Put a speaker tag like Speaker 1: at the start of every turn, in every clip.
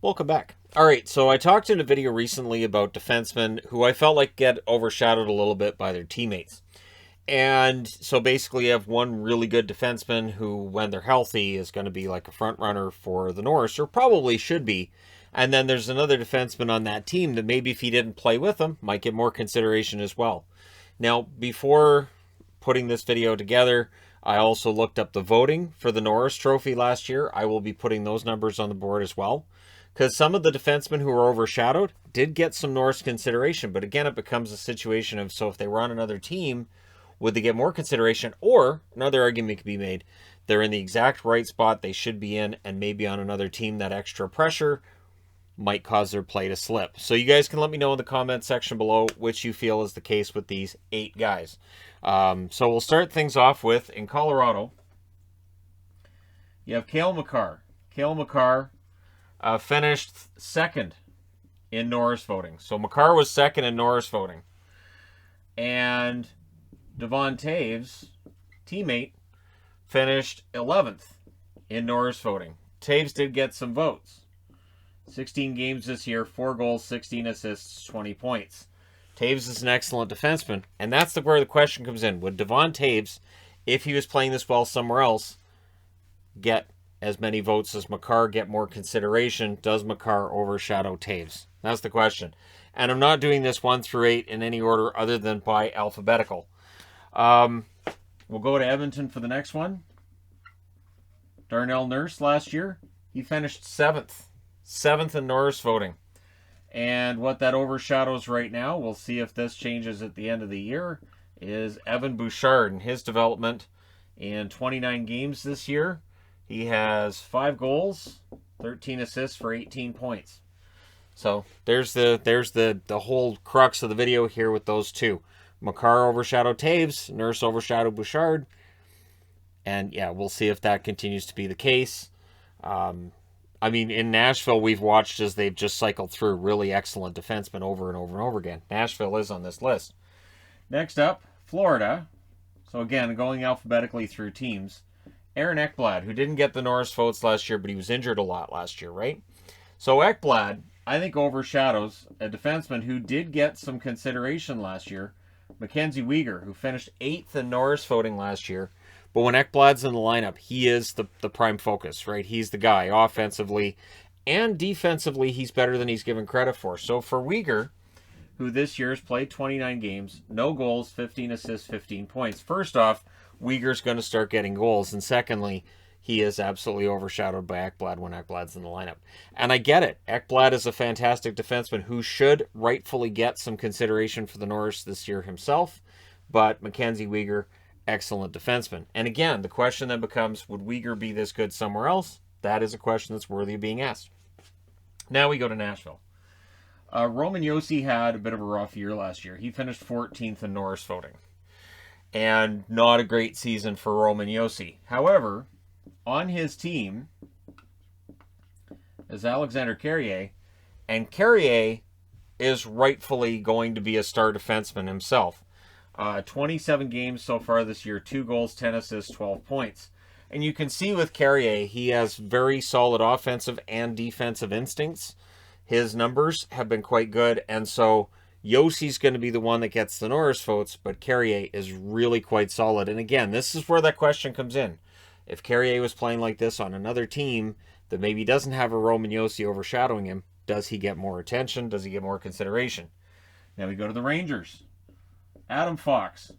Speaker 1: Welcome back. All right, so I talked in a video recently about defensemen who I felt like get overshadowed a little bit by their teammates. And so basically you have one really good defenseman who, when they're healthy, is going to be like a front runner for the Norris, or probably should be. And then there's another defenseman on that team that maybe if he didn't play with them, might get more consideration as well. Now, before putting this video together, I also looked up the voting for the Norris Trophy last year. I will be putting those numbers on the board as well, because some of the defensemen who were overshadowed did get some Norris consideration. But again, it becomes a situation of, so if they were on another team, would they get more consideration? Or another argument could be made, they're in the exact right spot they should be in, and maybe on another team that extra pressure might cause their play to slip. So you guys can let me know in the comment section below which you feel is the case with these 8 guys. So we'll start things off with, in Colorado, you have Cale Makar. Cale Makar finished second in Norris voting. So Makar was second in Norris voting. And Devon Toews, teammate, finished 11th in Norris voting. Toews did get some votes. 16 games this year, 4 goals, 16 assists, 20 points. Toews is an excellent defenseman, and that's where the question comes in. Would Devon Toews, if he was playing this well somewhere else, get as many votes as Makar, get more consideration? Does Makar overshadow Toews? That's the question. And I'm not doing this 1 through 8 in any order other than by alphabetical. We'll go to Edmonton for the next one. Darnell Nurse last year, he finished 7th. 7th in Norris voting. And what that overshadows right now, we'll see if this changes at the end of the year, is Evan Bouchard and his development in 29 games this year. He has 5 goals, 13 assists for 18 points. So there's the whole crux of the video here with those two. Makar overshadowed Toews, Nurse overshadowed Bouchard. And yeah, we'll see if that continues to be the case. I mean, in Nashville, we've watched as they've just cycled through really excellent defensemen over and over and over again. Nashville is on this list. Next up, Florida. So again, going alphabetically through teams. Aaron Ekblad, who didn't get the Norris votes last year, but he was injured a lot last year, right? So Ekblad, I think, overshadows a defenseman who did get some consideration last year, Mackenzie Weegar, who finished 8th in Norris voting last year. But when Ekblad's in the lineup, he is the prime focus, right? He's the guy offensively and defensively. He's better than he's given credit for. So for Weegar, who this year has played 29 games, no goals, 15 assists, 15 points. First off, Weegar's going to start getting goals. And secondly, he is absolutely overshadowed by Ekblad when Ekblad's in the lineup. And I get it. Ekblad is a fantastic defenseman who should rightfully get some consideration for the Norris this year himself. But Mackenzie Weegar, excellent defenseman. And again, the question then becomes, would Weegar be this good somewhere else? That is a question that's worthy of being asked. Now we go to Nashville. Roman Josi had a bit of a rough year last year. He finished 14th in Norris voting. And not a great season for Roman Josi. However, on his team is Alexander Carrier. And Carrier is rightfully going to be a star defenseman himself. 27 games so far this year, 2 goals, 10 assists, 12 points. And you can see with Carrier, he has very solid offensive and defensive instincts. His numbers have been quite good, and so Yosi's going to be the one that gets the Norris votes, but Carrier is really quite solid. And again, this is where that question comes in. If Carrier was playing like this on another team that maybe doesn't have a Roman Josi overshadowing him, does he get more attention? Does he get more consideration? Now we go to the Rangers. Adam Fox,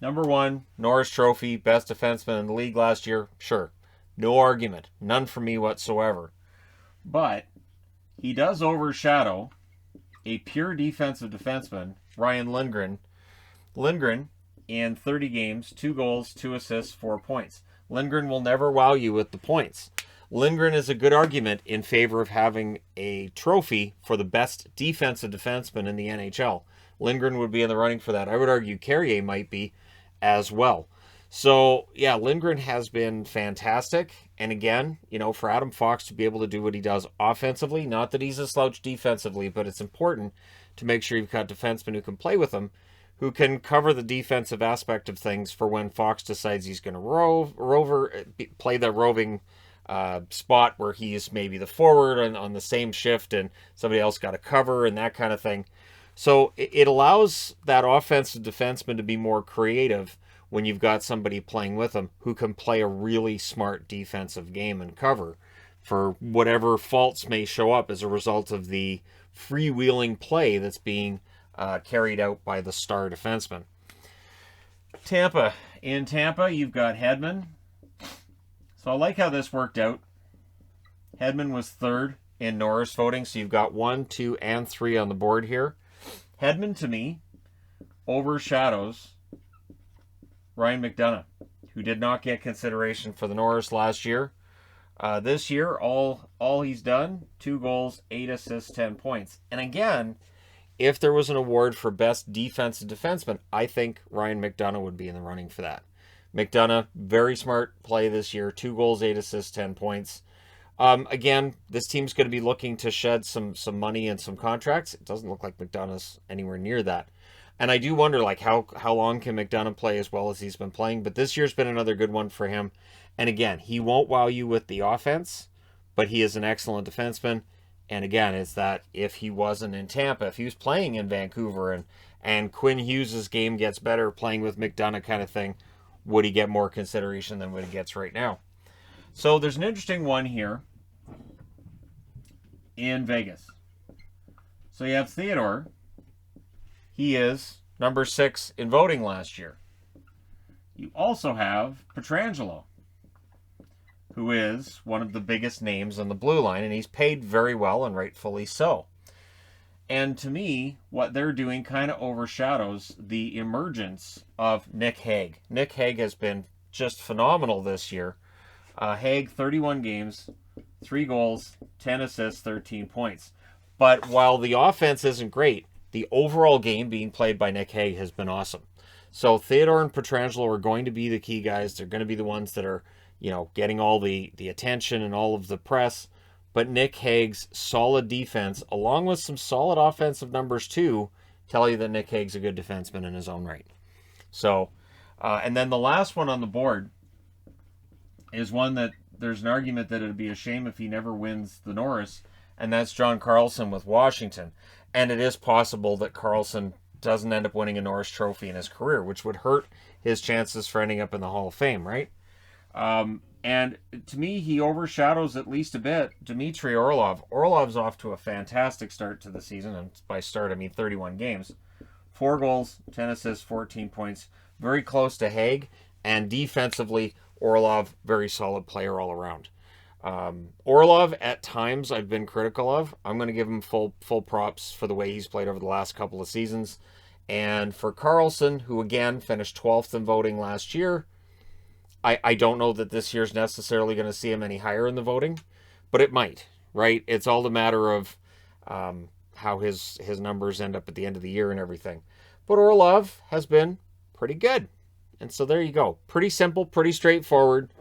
Speaker 1: number 1, Norris Trophy, best defenseman in the league last year. Sure, no argument. None for me whatsoever. But he does overshadow a pure defensive defenseman, Ryan Lindgren. Lindgren, in 30 games, 2 goals, 2 assists, 4 points. Lindgren will never wow you with the points. Lindgren is a good argument in favor of having a trophy for the best defensive defenseman in the NHL. Lindgren would be in the running for that. I would argue Carrier might be as well. So, yeah, Lindgren has been fantastic. And again, you know, for Adam Fox to be able to do what he does offensively, not that he's a slouch defensively, but it's important to make sure you've got defensemen who can play with him, who can cover the defensive aspect of things for when Fox decides he's going to play the roving spot where he's maybe the forward on the same shift and somebody else got to cover and that kind of thing. So it allows that offensive defenseman to be more creative when you've got somebody playing with them who can play a really smart defensive game and cover for whatever faults may show up as a result of the freewheeling play that's being carried out by the star defenseman. Tampa. In Tampa, you've got Hedman. So I like how this worked out. Hedman was third in Norris voting, so you've got 1, 2, and 3 on the board here. Hedman, to me, overshadows Ryan McDonagh, who did not get consideration for the Norris last year. This year, all he's done, 2 goals, 8 assists, 10 points. And again, if there was an award for best defensive defenseman, I think Ryan McDonagh would be in the running for that. McDonagh, very smart play this year, 2 goals, 8 assists, 10 points. Again, this team's going to be looking to shed some money and some contracts. It doesn't look like McDonagh's anywhere near that. And I do wonder, like, how long can McDonagh play as well as he's been playing? But this year's been another good one for him. And again, he won't wow you with the offense, but he is an excellent defenseman. And again, it's that if he wasn't in Tampa, if he was playing in Vancouver and Quinn Hughes' game gets better playing with McDonagh kind of thing, would he get more consideration than what he gets right now? So there's an interesting one here in Vegas. So you have Theodore. He is number 6 in voting last year. You also have Pietrangelo, who is one of the biggest names on the blue line, and he's paid very well, and rightfully so. And to me, what they're doing kind of overshadows the emergence of Nick Hague. Nick Hague has been just phenomenal this year. Hague, 31 games, 3 goals, 10 assists, 13 points. But while the offense isn't great, the overall game being played by Nick Hague has been awesome. So Theodore and Pietrangelo are going to be the key guys. They're going to be the ones that are, getting all the attention and all of the press. But Nick Hague's solid defense, along with some solid offensive numbers too, tell you that Nick Hague's a good defenseman in his own right. So, and then the last one on the board is one that there's an argument that it'd be a shame if he never wins the Norris, and that's John Carlson with Washington. And it is possible that Carlson doesn't end up winning a Norris Trophy in his career, which would hurt his chances for ending up in the Hall of Fame, right? And to me, he overshadows at least a bit Dmitry Orlov. Orlov's off to a fantastic start to the season, and by start I mean 31 games. 4 goals, 10 assists, 14 points. Very close to Hague, and defensively, Orlov, very solid player all around. Orlov, at times, I've been critical of. I'm going to give him full props for the way he's played over the last couple of seasons. And for Carlson, who again finished 12th in voting last year, I don't know that this year's necessarily going to see him any higher in the voting, but it might, right? It's all a matter of how his numbers end up at the end of the year and everything. But Orlov has been pretty good. And so there you go. Pretty simple, pretty straightforward.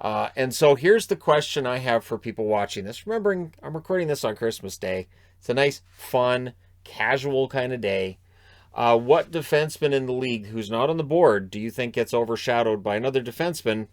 Speaker 1: And so here's the question I have for people watching this. Remembering, I'm recording this on Christmas Day. It's a nice, fun, casual kind of day. What defenseman in the league who's not on the board do you think gets overshadowed by another defenseman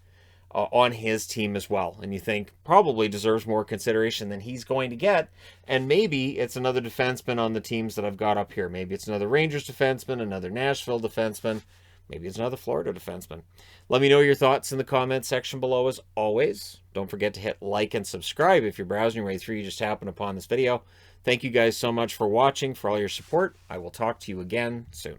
Speaker 1: on his team as well? And you think probably deserves more consideration than he's going to get. And maybe it's another defenseman on the teams that I've got up here. Maybe it's another Rangers defenseman, another Nashville defenseman. Maybe it's another Florida defenseman. Let me know your thoughts in the comments section below as always. Don't forget to hit like and subscribe if you're browsing your way through. You just happen upon this video. Thank you guys so much for watching, for all your support. I will talk to you again soon.